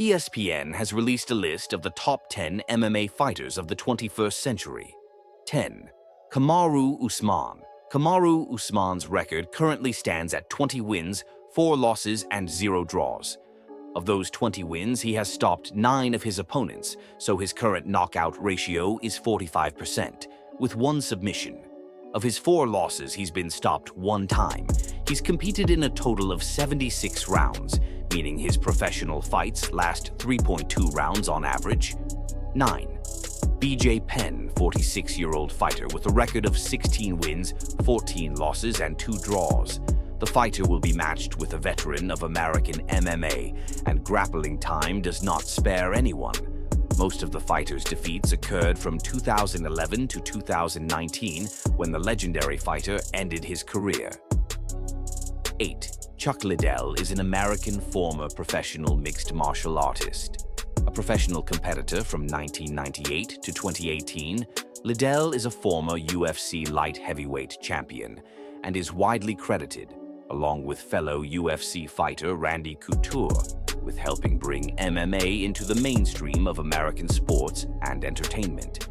ESPN has released a list of the top 10 MMA fighters of the 21st century. 10. Kamaru Usman. Kamaru Usman's record currently stands at 20 wins, 4 losses, and 0 draws. Of those 20 wins, he has stopped 9 of his opponents, so his current knockout ratio is 45%, with 1 submission. Of his 4 losses, he's been stopped 1 time. He's competed in a total of 76 rounds, meaning his professional fights last 3.2 rounds on average. 9. BJ Penn, 46-year-old fighter with a record of 16 wins, 14 losses, and 2 draws. The fighter will be matched with a veteran of American MMA, and grappling time does not spare anyone. Most of the fighter's defeats occurred from 2011 to 2019, when the legendary fighter ended his career. 8. Chuck Liddell is an American former professional mixed martial artist. A professional competitor from 1998 to 2018, Liddell is a former UFC light heavyweight champion and is widely credited, along with fellow UFC fighter Randy Couture, with helping bring MMA into the mainstream of American sports and entertainment.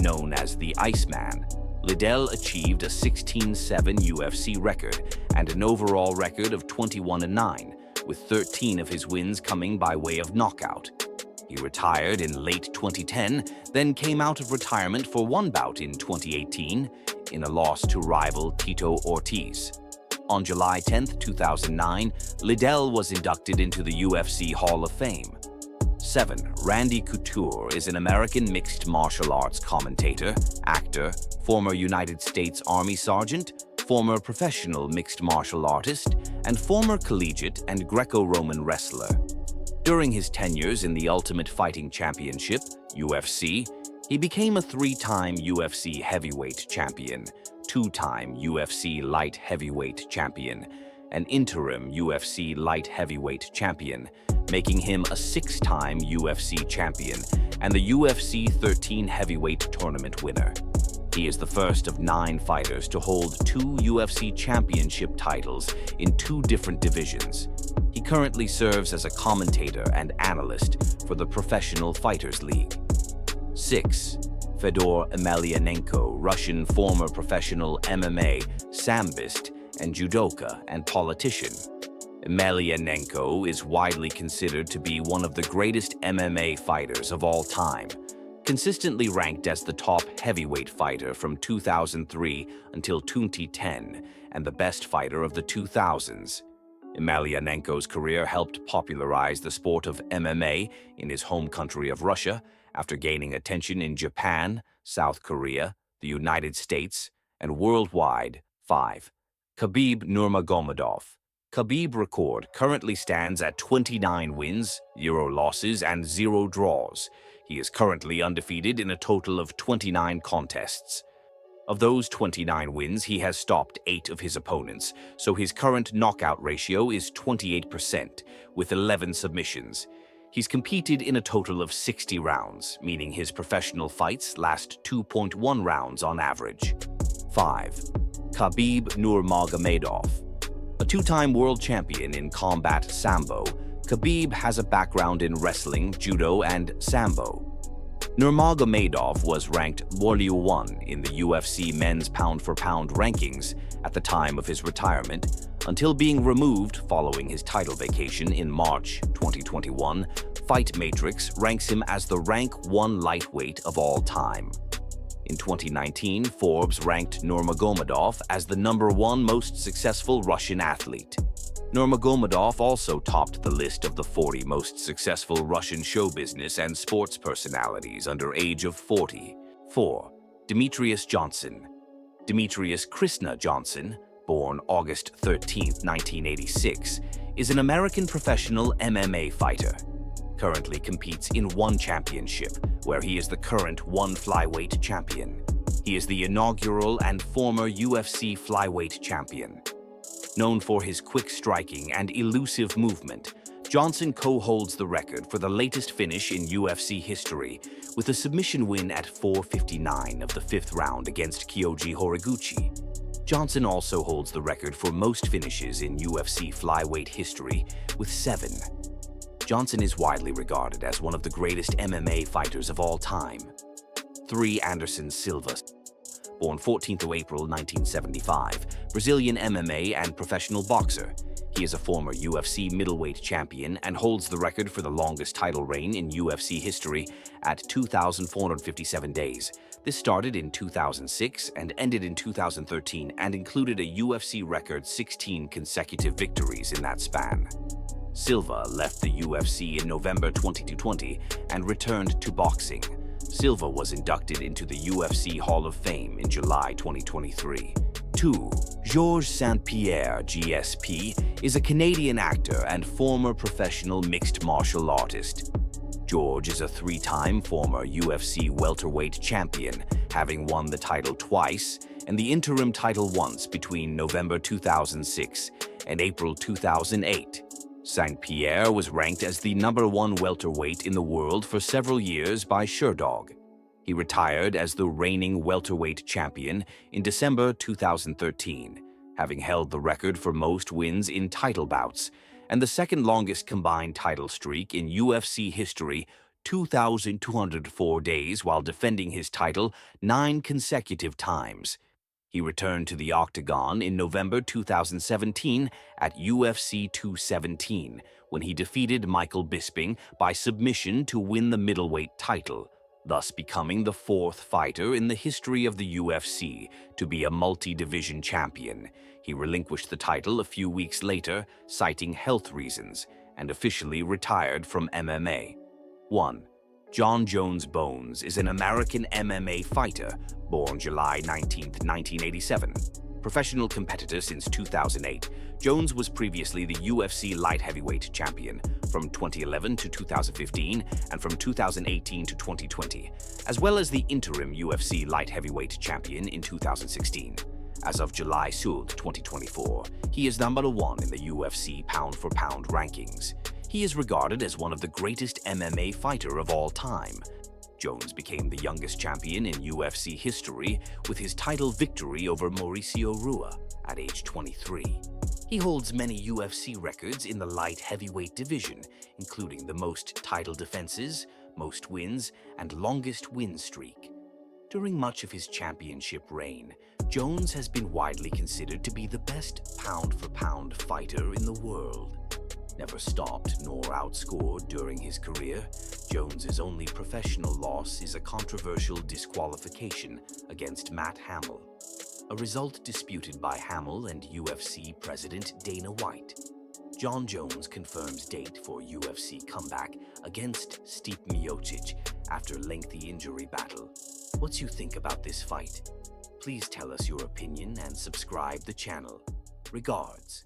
Known as the Iceman, Liddell achieved a 16-7 UFC record and an overall record of 21-9, with 13 of his wins coming by way of knockout. He retired in late 2010, then came out of retirement for 1 bout in 2018 in a loss to rival Tito Ortiz. On July 10, 2009, Liddell was inducted into the UFC Hall of Fame. 7. Randy Couture is an American mixed martial arts commentator, actor, former United States Army sergeant, former professional mixed martial artist, and former collegiate and Greco-Roman wrestler. During his tenures in the Ultimate Fighting Championship, UFC, he became a 3-time UFC heavyweight champion, 2-time UFC light heavyweight champion, an interim UFC light heavyweight champion, making him a 6-time UFC champion and the UFC 13 heavyweight tournament winner. He is the first of 9 fighters to hold 2 UFC championship titles in 2 different divisions. He currently serves as a commentator and analyst for the Professional Fighters League. 6. Fedor Emelianenko, Russian former professional MMA, samboist, and judoka and politician. Emelianenko is widely considered to be one of the greatest MMA fighters of all time, consistently ranked as the top heavyweight fighter from 2003 until 2010 and the best fighter of the 2000s. Emelianenko's career helped popularize the sport of MMA in his home country of Russia after gaining attention in Japan, South Korea, the United States, and worldwide. 5. Khabib Nurmagomedov. Khabib's record currently stands at 29 wins, 0 losses, and 0 draws. He is currently undefeated in a total of 29 contests. Of those 29 wins, he has stopped 8 of his opponents, so his current knockout ratio is 28%, with 11 submissions. He's competed in a total of 60 rounds, meaning his professional fights last 2.1 rounds on average. 5. Khabib Nurmagomedov. A 2-time world champion in combat sambo, Khabib has a background in wrestling, judo, and sambo. Nurmagomedov was ranked #1 in the UFC men's pound-for-pound rankings at the time of his retirement, until being removed following his title vacation in March 2021. Fight Matrix ranks him as the rank 1 lightweight of all time. In 2019, Forbes ranked Nurmagomedov as the #1 most successful Russian athlete. Nurmagomedov also topped the list of the 40 most successful Russian show business and sports personalities under age of 40. 4. Demetrious Johnson. Demetrious Krishna Johnson, born August 13, 1986, is an American professional MMA fighter. Currently competes in 1 championship, where he is the current 1 flyweight champion. He is the inaugural and former UFC flyweight champion. Known for his quick striking and elusive movement, Johnson co-holds the record for the latest finish in UFC history, with a submission win at 4:59 of the 5th round against Kyoji Horiguchi. Johnson also holds the record for most finishes in UFC flyweight history, with 7. Johnson is widely regarded as one of the greatest MMA fighters of all time. 3. Anderson Silva. Born 14th of April 1975, Brazilian MMA and professional boxer. He is a former UFC middleweight champion and holds the record for the longest title reign in UFC history at 2,457 days. This started in 2006 and ended in 2013 and included a UFC record 16 consecutive victories in that span. Silva left the UFC in November 2020 and returned to boxing. Silva was inducted into the UFC Hall of Fame in July 2023. 2. Georges St-Pierre, GSP, is a Canadian actor and former professional mixed martial artist. George is a 3-time former UFC welterweight champion, having won the title twice and the interim title once between November 2006 and April 2008. St-Pierre was ranked as the #1 welterweight in the world for several years by Sherdog. He retired as the reigning welterweight champion in December 2013, having held the record for most wins in title bouts and the second longest combined title streak in UFC history, 2,204 days, while defending his title 9 consecutive times. He returned to the Octagon in November 2017 at UFC 217, when he defeated Michael Bisping by submission to win the middleweight title, thus becoming the 4th fighter in the history of the UFC to be a multi-division champion. He relinquished the title a few weeks later, citing health reasons, and officially retired from MMA. 1. Jon Jones Bones is an American MMA fighter, born July 19, 1987. Professional competitor since 2008, Jones was previously the UFC light heavyweight champion from 2011 to 2015 and from 2018 to 2020, as well as the interim UFC light heavyweight champion in 2016. As of July 2024, he is #1 in the UFC pound-for-pound rankings. He is regarded as one of the greatest MMA fighter of all time. Jones became the youngest champion in UFC history with his title victory over Mauricio Rua at age 23. He holds many UFC records in the light heavyweight division, including the most title defenses, most wins, and longest win streak. During much of his championship reign, Jones has been widely considered to be the best pound-for-pound fighter in the world. Never stopped nor outscored during his career, Jones's only professional loss is a controversial disqualification against Matt Hamill, a result disputed by Hamill and UFC president Dana White. Jon Jones confirms date for UFC comeback against Stipe Miocic after lengthy injury battle. What you think about this fight? Please tell us your opinion and subscribe the channel. Regards.